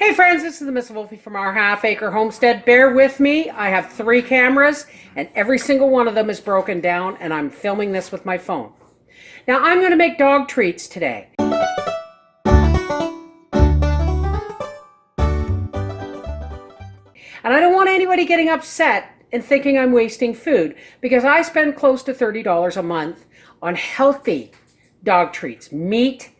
Hey friends, this is the MrsVolfie from our half-acre homestead. Bear with me. I have 3 cameras and every single one of them is broken down and I'm filming this with my phone. Now I'm going to make dog treats today. And I don't want anybody getting upset and thinking I'm wasting food because I spend close to $30 a month on healthy dog treats. Meat,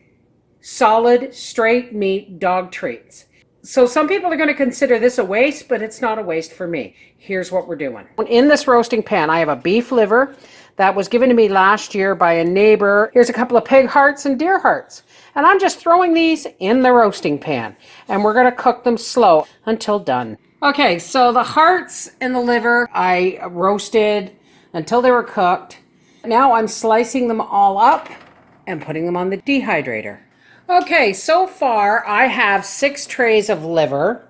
solid, straight meat dog treats. So some people are going to consider this a waste, but it's not a waste for me. Here's what we're doing. In this roasting pan, I have a beef liver that was given to me last year by a neighbor. Here's a couple of pig hearts and deer hearts. And I'm just throwing these in the roasting pan. And we're going to cook them slow until done. Okay, so the hearts and the liver I roasted until they were cooked. Now I'm slicing them all up and putting them on the dehydrator. Okay, so far I have 6 trays of liver,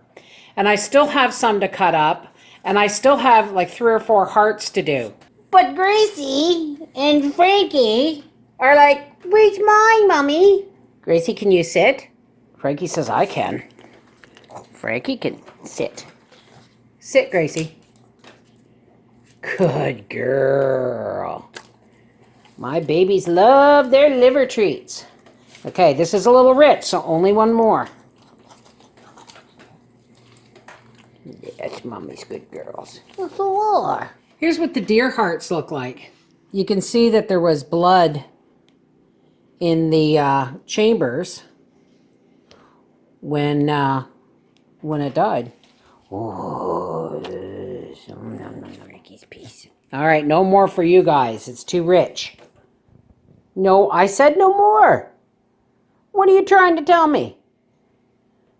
and I still have some to cut up, and I still have like 3 or 4 hearts to do. But Gracie and Frankie are like, where's mine, Mommy? Gracie, can you sit? Frankie says I can. Frankie can sit. Sit, Gracie. Good girl. My babies love their liver treats. Okay, this is a little rich, so only one more. Yes, Mommy's good girls. So are. Here's what the deer hearts look like. You can see that there was blood in the chambers when it died. Oh, Ricky's piece. All right, no more for you guys. It's too rich. No, I said no more. What are you trying to tell me?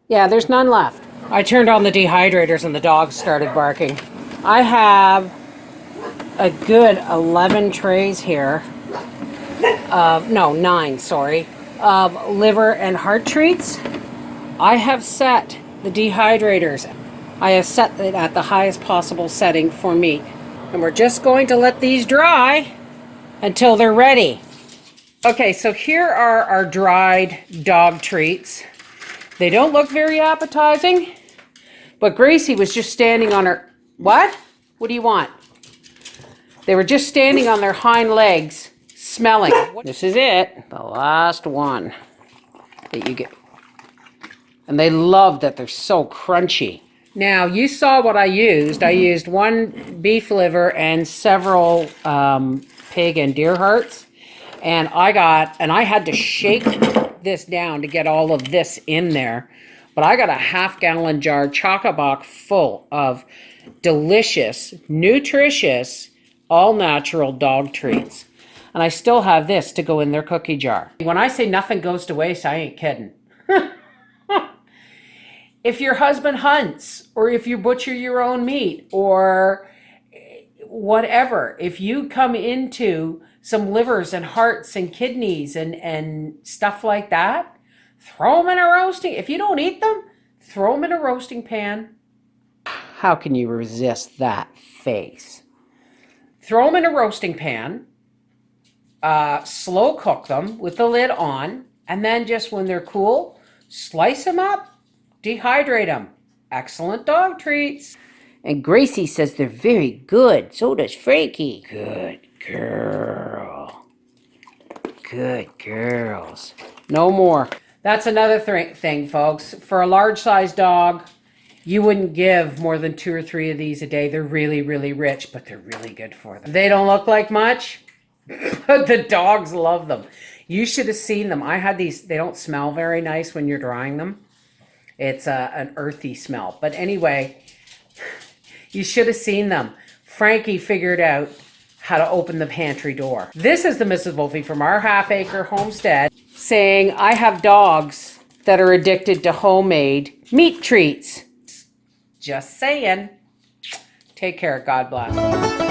Yeah, there's none left. I turned on the dehydrators and the dogs started barking. I have a good 11 trays here. No, 9, sorry. Of liver and heart treats. I have set the dehydrators. I have set it at the highest possible setting for meat. And we're just going to let these dry until they're ready. Okay, so here are our dried dog treats. They don't look very appetizing, but Gracie was just standing on her... What? What do you want? They were just standing on their hind legs, smelling. This is it, the last one that you get. And they love that they're so crunchy. Now, you saw what I used. I used 1 beef liver and several pig and deer hearts. And I had to shake this down to get all of this in there. But I got a half-gallon jar chock-a-block full of delicious, nutritious, all-natural dog treats. And I still have this to go in their cookie jar. When I say nothing goes to waste, I ain't kidding. If your husband hunts, or if you butcher your own meat, or whatever, if you come into some livers and hearts and kidneys and stuff like that, throw them in a roasting. If you don't eat them, throw them in a roasting pan. How can you resist that face? Throw them in a roasting pan, slow cook them with the lid on, and then just when they're cool, slice them up, dehydrate them. Excellent dog treats. And Gracie says they're very good. So does Frankie. Good girl. Good girls. No more. That's another thing, folks. For a large-sized dog, you wouldn't give more than 2 or 3 of these a day. They're really, really rich, but they're really good for them. They don't look like much, but the dogs love them. You should have seen them. I had these. They don't smell very nice when you're drying them. It's an earthy smell. But anyway, you should have seen them. Frankie figured out how to open the pantry door. This is the MrsVolfie from our half-acre homestead saying I have dogs that are addicted to homemade meat treats. Just saying. Take care. God bless.